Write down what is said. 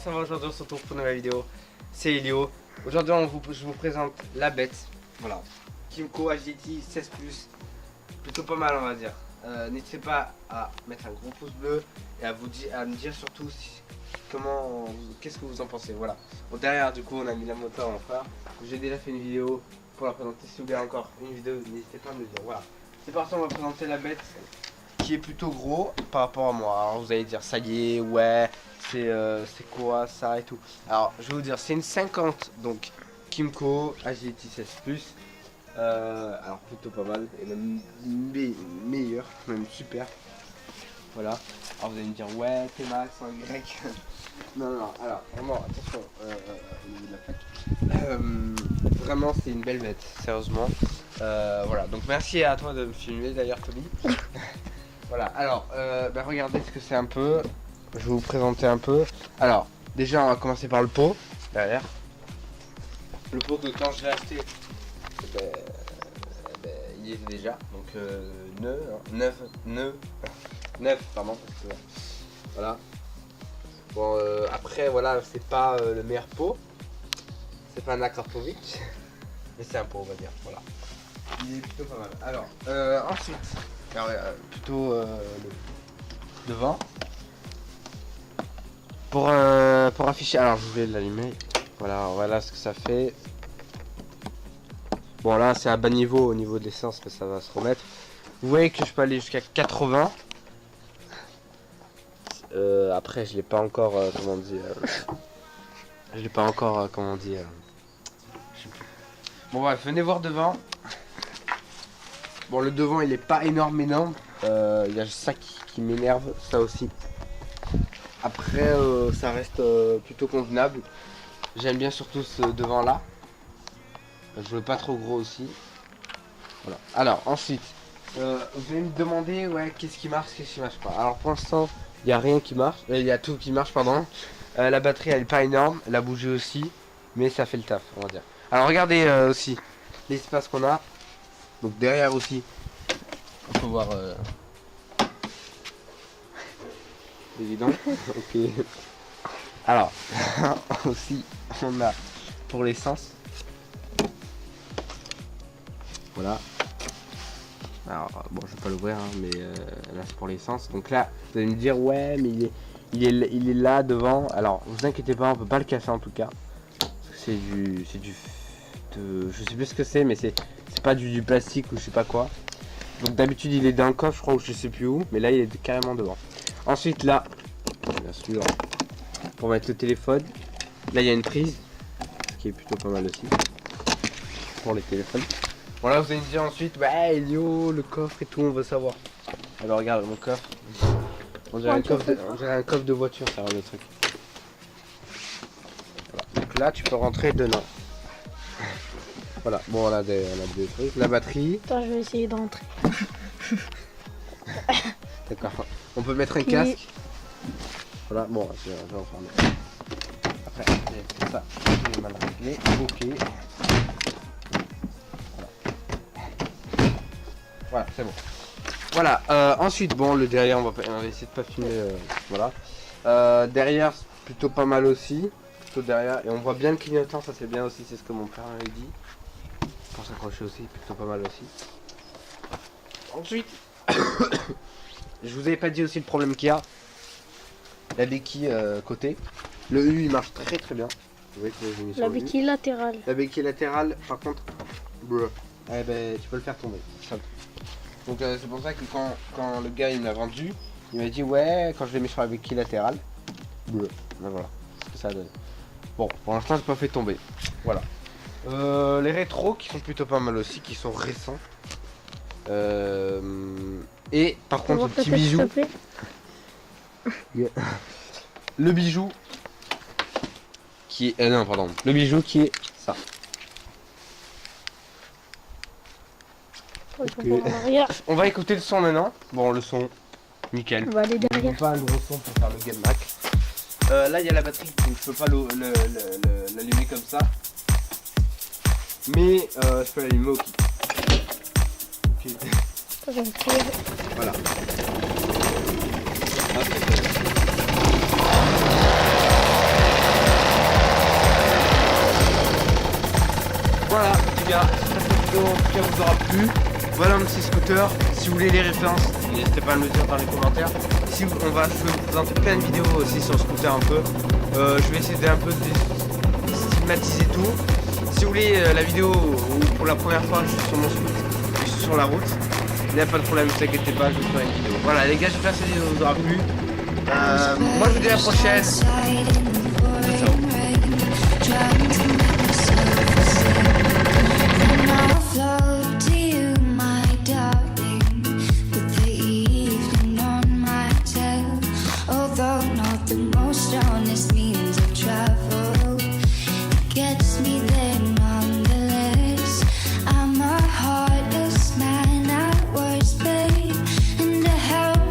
ça va? Aujourd'hui on se retrouve pour une nouvelle vidéo. C'est Elio. Aujourd'hui je vous présente la bête. Voilà. Kymco HDT 16+. Plutôt pas mal on va dire. N'hésitez pas à mettre un gros pouce bleu et à me dire surtout qu'est-ce que vous en pensez. Voilà. Bon, derrière du coup on a mis la moto à mon frère. J'ai déjà fait une vidéo pour la présenter. Si vous voulez encore une vidéo, n'hésitez pas à me le dire. Voilà. C'est parti, on va présenter la bête qui est plutôt gros par rapport à moi. Alors vous allez dire ça y est, ouais, c'est quoi ça et tout. Alors je vais vous dire, c'est une 50, donc Kymco HDT 16+. Alors plutôt pas mal, et même meilleur, même super. Voilà. Alors vous allez me dire, ouais, t'es max en grec. non, alors vraiment, attention, au niveau de la plaque. Vraiment, c'est une belle bête, sérieusement. Voilà, donc merci à toi de me filmer d'ailleurs, Toby. Voilà, alors, regardez ce que c'est un peu. Je vais vous présenter un peu. Alors, déjà, on va commencer par le pot, derrière. Le pot que quand je l'ai acheté, il y était déjà. Donc, neuf, pardon. Parce que, voilà. Bon, après, voilà, c'est pas le meilleur pot. C'est pas un Akarpovic. Mais c'est un pot, on va dire. Voilà. Il est plutôt pas mal. Alors, ensuite, plutôt devant. Pour afficher, alors je vais l'allumer. Voilà ce que ça fait. Bon, là c'est à bas niveau au niveau de l'essence, mais ça va se remettre. Vous voyez que je peux aller jusqu'à 80. Après, je l'ai pas encore, comment dire. Je l'ai pas encore, comment dire. Je sais plus. Bon, bref, venez voir devant. Bon, le devant il est pas énorme. Il y a ça qui m'énerve, ça aussi. Après, ça reste plutôt convenable. J'aime bien surtout ce devant là. Je veux pas trop gros aussi. Voilà. Alors ensuite, vous allez me demander, ouais, qu'est-ce qui marche pas. Alors pour l'instant, il y a rien qui marche. Il y a tout qui marche, pardon. La batterie elle est pas énorme, la bougie aussi, mais ça fait le taf, on va dire. Alors regardez aussi l'espace qu'on a. Donc derrière aussi, on peut voir évident. Ok. Alors aussi on a pour l'essence. Voilà. Alors bon, je vais pas l'ouvrir hein, mais là c'est pour l'essence. Donc là vous allez me dire ouais mais il est là devant. Alors vous inquiétez pas, on peut pas le casser en tout cas. C'est du je sais plus ce que c'est, mais c'est pas du plastique ou je sais pas quoi. Donc d'habitude il est dans le coffre, je crois, ou je sais plus où, mais là il est carrément devant. Ensuite là, bien sûr, pour mettre le téléphone, là il y a une prise, ce qui est plutôt pas mal aussi pour les téléphones. Bon là vous allez me dire ensuite, ouais Elio, le coffre et tout, on veut savoir. Alors regarde mon coffre, on dirait un coffre de voiture, ça le truc. Voilà. Donc là tu peux rentrer dedans. Voilà, bon on a des trucs, la batterie. Attends, je vais essayer d'entrer. D'accord, on peut mettre un casque. Voilà, bon, je vais en faire. Après, c'est ça, j'ai mal réglé, ok. Voilà, c'est bon. Voilà, ensuite, bon, le derrière, on va essayer de pas filmer, voilà. Derrière, c'est plutôt pas mal aussi, plutôt derrière, et on voit bien le clignotant, ça c'est bien aussi, c'est ce que mon père avait dit. Pour s'accrocher aussi, plutôt pas mal aussi. Ensuite, je vous avais pas dit aussi le problème qu'il y a. La béquille côté. Le U il marche très bien. Vous voyez que j'ai mis sur La le U. béquille latérale. La béquille latérale, par contre, eh ben, tu peux le faire tomber. Donc c'est pour ça que quand le gars il me l'a vendu, il m'a dit ouais, quand je l'ai mis sur la béquille latérale, ben voilà ce que ça donne. Bon, pour l'instant j'ai pas fait tomber. Voilà. Les rétros qui sont plutôt pas mal aussi, qui sont récents. Et par contre le petit bijou. Le bijou qui est. Non pardon. Le bijou qui est ça. Okay. On va écouter le son maintenant. Bon le son, nickel. On va aller derrière. Pas un gros son pour faire le game Mac. Là il y a la batterie, donc je peux pas l'allumer comme ça. Mais je peux l'allumer au kit. Voilà. Ah, cas, j'espère que cette vidéo en tout cas vous aura plu. Voilà mon petit scooter. Si vous voulez les références, n'hésitez pas à me le dire dans les commentaires. Si je vais vous présenter plein de vidéos aussi sur le scooter un peu. Je vais essayer d'un peu de stigmatiser tout. Si vous voulez la vidéo où pour la première fois je suis sur mon scooter, je suis sur la route, il n'y a pas de problème, ne vous inquiétez pas, je vous ferai une vidéo. Voilà les gars, j'espère que cette vidéo vous aura plu. Moi je vous dis à la prochaine. Although not the most honest means of travel, get